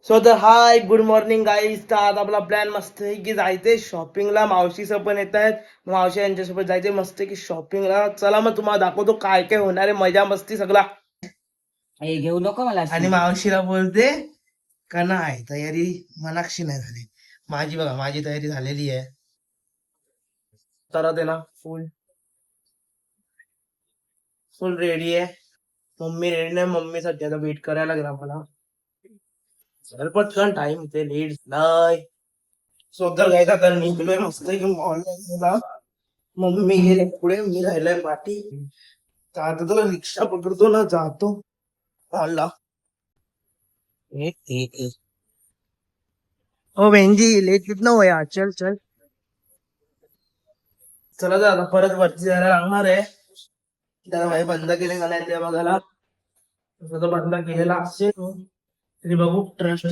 So तर hi good morning guys. तर आज आपला प्लॅन मस्त आहे की जायचंय शॉपिंगला. मावशीचं पण येत आहेत, मावशी यांच्यासोबत जायचंय मस्त की शॉपिंगला. चला मग तुम्हाला दाखवतो काय काय होणार आहे, मजा मस्ती सगळा. हे घेऊ नको मला अशी. आणि मावशीला बोलते का नाही तयारी मनाक्षी नाही झाली. माझी बघा, माझी तयारी झालेली आहे. तर ते ना फुल फुल रेडी आहे. मम्मी रेडी नाही, मम्मीसाठी आता वेट करायला लागला मला. चल पटकन, टाइम इथे लेट झालाय. सोदर घ्यायचा तर निघलोय मस्त की मॉलला. मम्मी गेले पुढे, मी राहिलोय पाठी. तर आता तुला रिक्षा पकडतो ना, जातो मॉलला. हो बेंजी, लेट कितना हो यार, चल चल. चला तर आता परत वरती जायला लागणार आहे. त्याला भाई बंद केले का नाही ते बघायला. तसं तर बंद केलेला असेल तरी बघू. ट्रस्ट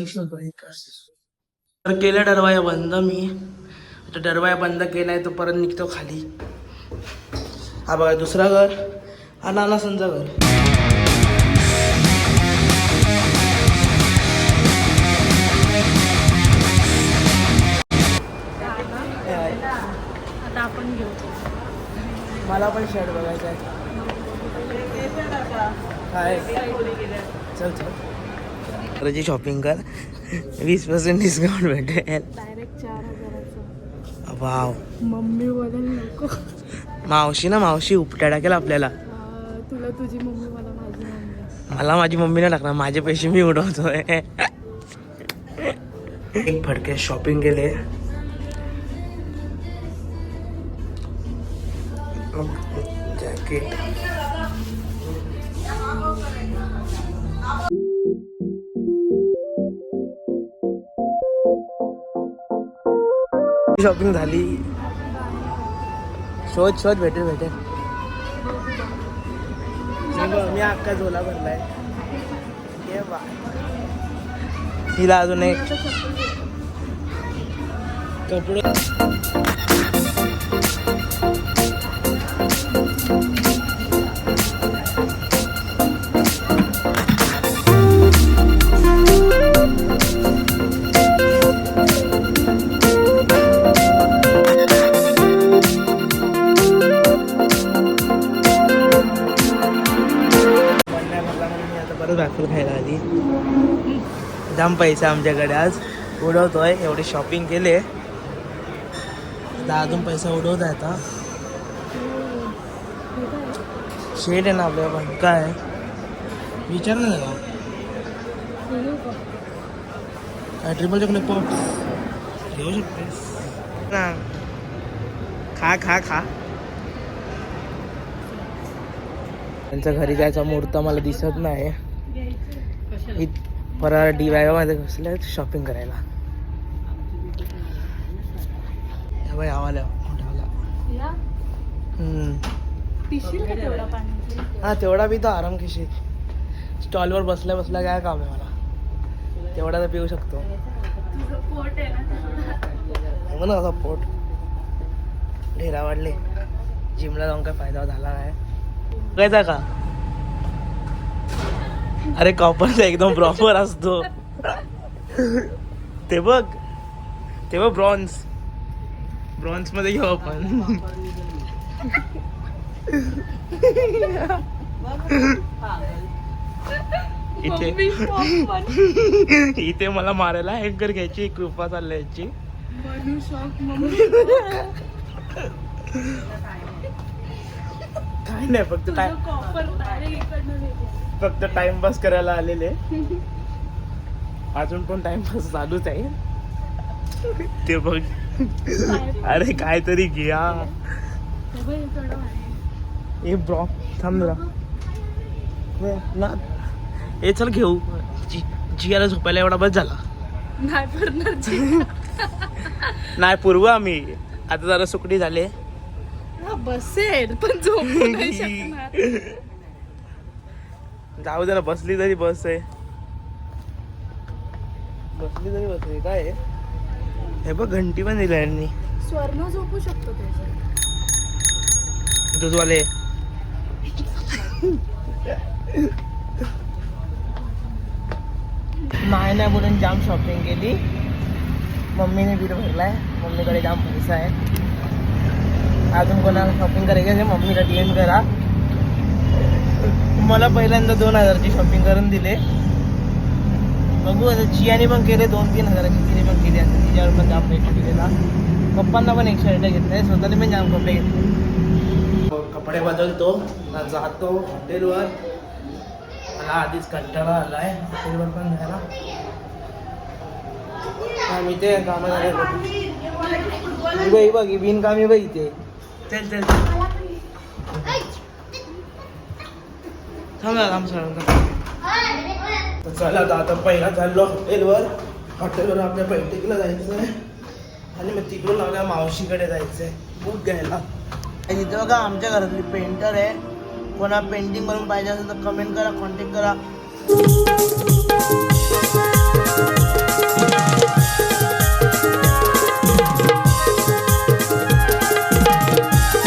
तर केलं दरवाजा बंद मी. आता दरवाजा बंद केलाय तो परत निघतो खाली. हा बघा दुसरा घर, हा नाना संचा घर. आता आपण घेऊ. मला पण शर्ट बघायचा आहे. काय चल चल. त्याची शॉपिंग कर, 20% डिस्काउंट भेटेल. डायरेक्ट 4,000चं. वाव. मम्मी बदल नको. मावशी ना, मावशी उपट्या टाकेल आपल्याला. तुला तुझी मम्मी, मला माझी मम्मी. मला माझी मम्मी नाही टाकणार, माझे पैसे मी उडवतोय. एक फडके शॉपिंग केले. जॅकेट शॉपिंग झाली. शोध शोध, भेटेल भेटेल. मी अक्का झोला भरलाय. ये बा, हिला अजून एक कपडे. दाखल खायला आली. जाम पैसा आमच्याकडे आज उडवतोय. एवढी शॉपिंग केले, अजून पैसा उडवत आहे. आता शेड आहे ना आपल्या पण. काय विचार नाही झाला काय. ट्रिपल चॉकलेट पॉप्स घेऊ शकतेस ना. खा खा खा. त्यांच्या घरी जायचा मुहूर्त मला दिसत नाही. परत DIY मध्ये घुसले शॉपिंग करायला. आवाला हा तेवढा बी तो आराम कशी. स्टॉलवर बसल्या बसल्या काय काम आहे मला, तेवढा तर पिऊ शकतो. हो ना, असा पोट ढेरा वाढले. जिमला जाऊन काय फायदा झाला नाही. बघायचा का. अरे कॉपरचा एकदम प्रॉपर असतो. ते बघ, ते बघ ब्रॉन्झ. ब्रॉन्झ मध्ये घेऊ आपण. इथे मला मारायला हँकर घ्यायची कृपा चालल्याची. काय नाही, फक्त टाइमपास करायला आलेले. अजून पण टाइमपास चालूच आहे. ते बघ. अरे काहीतरी घ्या. हे ब्रॉ थांब ना. हे चल घेऊ. जियाला झोपायला एवढा बस झाला. नाही पूर्व आम्ही आता जरा सुकडी झाले. बसेल पण झोपू नाही शकणार. जाऊ जरा, बसली तरी बस आहे. बसली तरी बस आहे. काय हे बघ, घंटी पण दिली यांनी. स्वर्ण झोपू शकतो दूधवाले. नाही बोलून जाम शॉपिंग केली. मम्मीने बिल भरलाय. मम्मीकडे जाम पैसा आहे. अजून कोणाला शॉपिंग करायची असेल मम्मीला DM करा. मला पहिल्यांदा 2,000ची शॉपिंग करून दिले. बघू आता चियाने पण केले 2-3 हजाराची. तिने पण केली असते. तिच्यावर पण जाम पैसे दिलेला. पप्पांना पण एक शर्ट घेतलाय. स्वतःने पण जाम कपडे घेतले. कपडे बदलतो. जातो हॉटेलवर. मला आधीच कंटाळा आलाय हॉटेलवर पण जायला. मी ते कामं झाले बघ बिनकामी बघ इथे. चल चल थांबा चला आता पहिला चाललो हॉटेलवर. हॉटेलवर आपल्या पैठणीला जायचं आहे आणि मग तिकडून आपल्या मावशीकडे जायचं आहे बुक घ्यायला. इथं बघा आमच्या घरातली पेंटर आहे. कोणा पेंटिंग करून पाहिजे असेल तर कमेंट करा, कॉन्टॅक्ट करा.